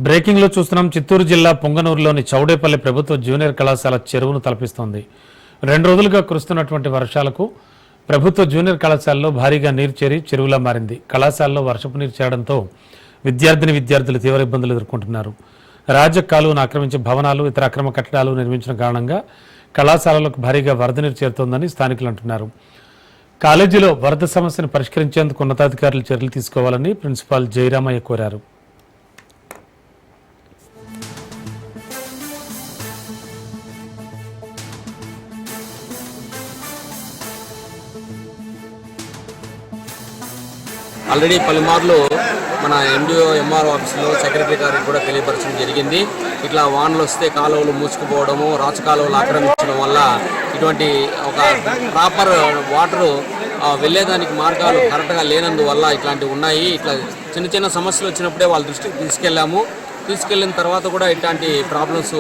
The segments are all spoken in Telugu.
బ్రేకింగ్ లో చూస్తున్నాం. చిత్తూరు జిల్లా పొంగనూరులోని చౌడేపల్లి ప్రభుత్వ జూనియర్ కళాశాల చెరువును తలపిస్తోంది. 2 రోజులుగా కురుస్తున్నటువంటి వర్షాలకు ప్రభుత్వ జూనియర్ కళాశాలలో భారీగా నీరు చేరి చెరువులా మారింది. కళాశాలలో వర్షపు నీరు చేరడంతో విద్యార్థులు తీవ్ర ఇబ్బందులు ఎదుర్కొంటున్నారు. రాజ కాలువను ఆక్రమించి భవనాలు, ఇతర అక్రమ కట్టడాలు నిర్మించిన కారణంగా కళాశాలలకు భారీగా వరద నీరు చేరుతోందని స్థానికులు అంటున్నారు. కాలేజీలో వరద సమస్యను పరిష్కరించేందుకు ఉన్నతాధికారులు చర్యలు తీసుకోవాలని ప్రిన్సిపాల్ జయరామయ్య కోరారు. ఆల్రెడీ పలుమార్లు మన ఎండిఓ ఎంఆర్ఓ ఆఫీసులో సెక్రటరీ గారికి కూడా తెలియపరచడం జరిగింది. ఇట్లా వానలు వస్తే కాలువలు మూసుకుపోవడము, రాచ కాలువలు ఆక్రమించడం వల్ల ఇటువంటి ఒక ప్రాపర్ వాటరు వెళ్ళేదానికి మార్గాలు కరెక్ట్గా లేనందువల్ల ఇట్లాంటివి ఉన్నాయి. ఇట్లా చిన్న చిన్న సమస్యలు వచ్చినప్పుడే వాళ్ళ దృష్టికి తీసుకెళ్ళిన తర్వాత కూడా ఇట్లాంటి ప్రాబ్లమ్స్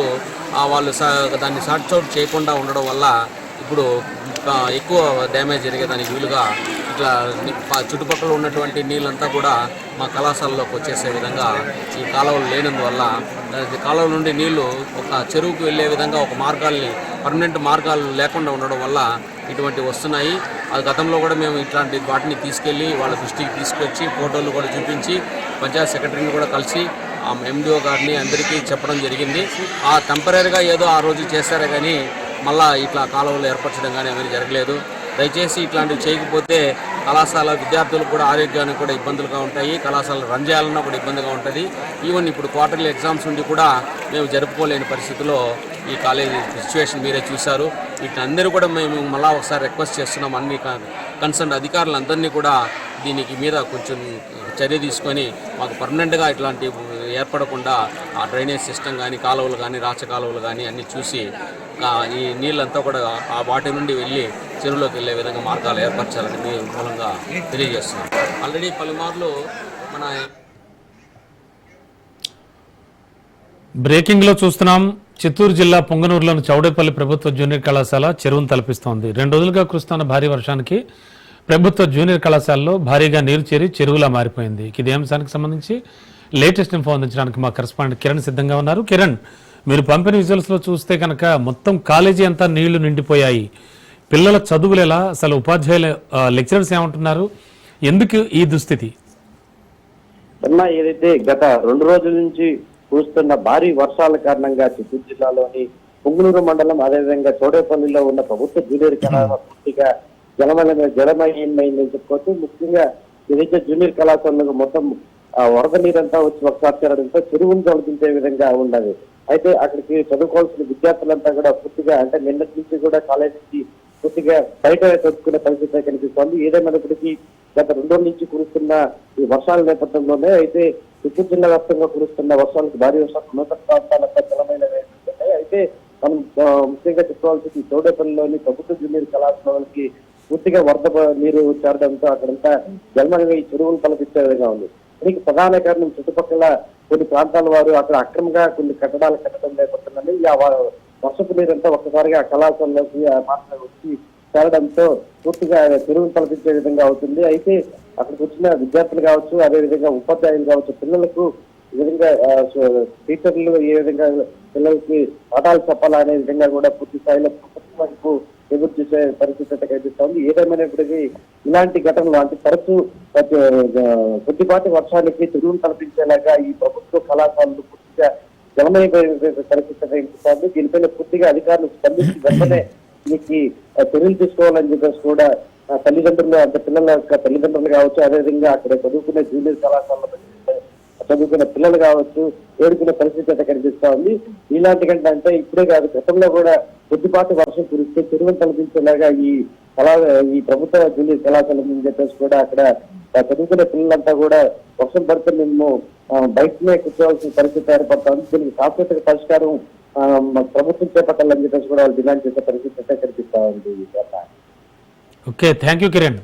వాళ్ళు దాన్ని సార్ట్ అవుట్ చేయకుండా ఉండడం వల్ల ఇప్పుడు ఎక్కువ డ్యామేజ్ జరిగేదానికి వీలుగా ఇట్లా చుట్టుపక్కల ఉన్నటువంటి నీళ్ళంతా కూడా మా కళాశాలలోకి వచ్చేసే విధంగా ఈ కాలువలు లేనందువల్ల కాలువ నుండి నీళ్లు ఒక చెరువుకు వెళ్ళే విధంగా ఒక పర్మనెంట్ మార్గాలు లేకుండా ఉండడం వల్ల ఇటువంటివి వస్తున్నాయి. అది గతంలో కూడా మేము ఇట్లాంటి వాటిని తీసుకెళ్ళి వాళ్ళ దృష్టికి తీసుకొచ్చి ఫోటోలు కూడా చూపించి పంచాయత్ సెక్రటరీని కూడా కలిసి ఎండిఓ గారిని అందరికీ చెప్పడం జరిగింది. టెంపరీగా ఏదో ఆ రోజు చేశారే కానీ మళ్ళీ ఇట్లా కాలువలు ఏర్పరచడం కానీ అనేది జరగలేదు. దయచేసి ఇట్లాంటివి చేయకపోతే కళాశాల విద్యార్థులకు కూడా ఆరోగ్యానికి కూడా ఇబ్బందులుగా ఉంటాయి. కళాశాల రన్ చేయాలన్నా కూడా ఇబ్బందిగా ఉంటుంది. ఈవెన్ ఇప్పుడు క్వార్టర్లీ ఎగ్జామ్స్ ఉండి కూడా మేము జరుపుకోలేని పరిస్థితిలో ఈ కాలేజీ సిచ్యువేషన్ మీరే చూశారు. వీటిని కూడా మేము మళ్ళీ ఒకసారి రిక్వెస్ట్ చేస్తున్నాం. అన్ని కన్సర్న్ అధికారులందరినీ కూడా దీనికి మీద కొంచెం చర్య తీసుకొని మాకు పర్మనెంట్గా ఇట్లాంటి ఏర్పడకుండా ఆ డ్రైనేజ్ సిస్టమ్ కానీ కాలువలు కానీ రాచ కాలువలు కానీ అన్నీ చూసి ఈ నీళ్ళంతా కూడా ఆ వాటి నుండి వెళ్ళి చెరువులోకి వెళ్ళే విధంగా మార్గాలు ఏర్పరచాలని మీ మూలంగా తెలియజేస్తున్నాం. ఆల్రెడీ పలుమార్లు మన బ్రేకింగ్ లో చూస్తున్నాం. చిత్తూరు జిల్లా పొంగనూరులోని చౌడేపల్లి ప్రభుత్వ జూనియర్ కళాశాల చెరువును తలపిస్తోంది. 2 రోజులుగా కురుస్తున్న భారీ వర్షానికి ప్రభుత్వ జూనియర్ కళాశాలలో భారీగా నీరు చేరి చెరువులా మారిపోయింది. ఇదే అంశానికి సంబంధించి లేటెస్ట్ ఇన్ఫో అందించడానికి మా కరెస్పాండెంట్ కిరణ్ సిద్ధంగా ఉన్నారు. కిరణ్, మీరు పంపిన విజువల్స్ లో చూస్తే కనుక మొత్తం కాలేజీ అంతా నీళ్లు నిండిపోయాయి. పిల్లల చదువులు ఎలా, అసలు ఉపాధ్యాయుల లెక్చరర్స్ ఏమంటున్నారు, ఎందుకు ఈ దుస్థితి? ఏదైతే గత 2 రోజుల నుంచి కురుస్తున్న భారీ వర్షాల కారణంగా చిత్తూరు జిల్లాలోని పొంగునూరు మండలం, అదేవిధంగా చౌడేపల్లిలో ఉన్న ప్రభుత్వ జూనియర్ కళాశాల పూర్తిగా జలమయమైందని చెప్పుకోవచ్చు. ముఖ్యంగా ఏదైతే జూనియర్ కళాశాలలో మొత్తం వరద నీరంతా వచ్చి ఒకసారి చేరడంతో చెరువును తొలగించే విధంగా ఉన్నది. అయితే అక్కడికి చదువుకోవాల్సిన విద్యార్థులంతా కూడా పూర్తిగా అంటే నిన్నటి నుంచి కూడా కాలేజీకి పూర్తిగా బయట చదువుకునే పరిస్థితి కనిపిస్తోంది. ఏదేమైనప్పటికీ గత 2 రోజుల నుంచి కురుస్తున్న ఈ వర్షాల నేపథ్యంలోనే అయితే చిత్తూరు జిల్లా వ్యాప్తంగా కురుస్తున్న వర్షాలకు భారీ వర్షాలు నూతన ప్రాంతాలంతా జలమైన వేస్తున్నాయి. అయితే మనం ముఖ్యంగా చెప్పుకోవాల్సింది చౌడేపల్లిలోని ప్రభుత్వ జూనియర్ కళాశాలకి పూర్తిగా వరద నీరు చేరడంతో అక్కడంతా జలమయంగా ఈ చెరువులు తలపించే విధంగా ఉంది. దీనికి ప్రధాన కారణం చుట్టుపక్కల కొన్ని ప్రాంతాల వారు అక్కడ అక్రమంగా కొన్ని కట్టడాలు కట్టడం నేపథ్యంలోనే వర్షపు నీరంతా ఒక్కసారిగా కళాశాలలోకి వచ్చి చేరడంతో పూర్తిగా చెరువులు తలపించే విధంగా అవుతుంది. అయితే అక్కడికి వచ్చిన విద్యార్థులు కావచ్చు, అదేవిధంగా ఉపాధ్యాయులు కావచ్చు, పిల్లలకు ఈ విధంగా టీచర్లు ఏ విధంగా పిల్లలకి పాఠాలు చెప్పాలా అనే విధంగా కూడా పూర్తి స్థాయిలో వైపు ఎదురు చూసే పరిస్థితి కనిపిస్తోంది. ఏదేమైనప్పటికీ ఇలాంటి ఘటనలు అంటే తరచూ కొద్దిపాటి వర్షానికి చెరువులు తలపించేలాగా ఈ ప్రభుత్వ కళాశాలలు పూర్తిగా జలమయమైన పరిస్థితి కనిపిస్తోంది. దీనిపైన పూర్తిగా అధికారులు స్పందించి వెంటనే దీనికి చర్యలు తీసుకోవాలని చెప్పేసి కూడా తల్లిదండ్రులు అంటే పిల్లల యొక్క తల్లిదండ్రులు కావచ్చు, అదేవిధంగా అక్కడ చదువుకునే జూనియర్ కళాశాలలో చదువుకునే పిల్లలు కావచ్చు ఏడుకునే పరిస్థితి అయితే కనిపిస్తా ఉంది. ఇలాంటి కంటే అంటే ఇప్పుడే కాదు, గతంలో కూడా కొద్దిపాటి వర్షం కురిస్తే చెరువును తలపించేలాగా ఈ ప్రభుత్వ జూనియర్ కళాశాల అని చెప్పేసి కూడా అక్కడ చదువుకునే పిల్లలంతా కూడా వర్షం పడితే మేము బయటనే కూర్చోవాల్సిన పరిస్థితి ఏర్పడుతుంది. దీనికి శాశ్వత పరిష్కారం ప్రభుత్వం చేపట్టాలని చెప్పేసి కూడా వాళ్ళు డిమాండ్ చేసే పరిస్థితి అయితే కనిపిస్తా ఉంది. Okay, thank you Kiran.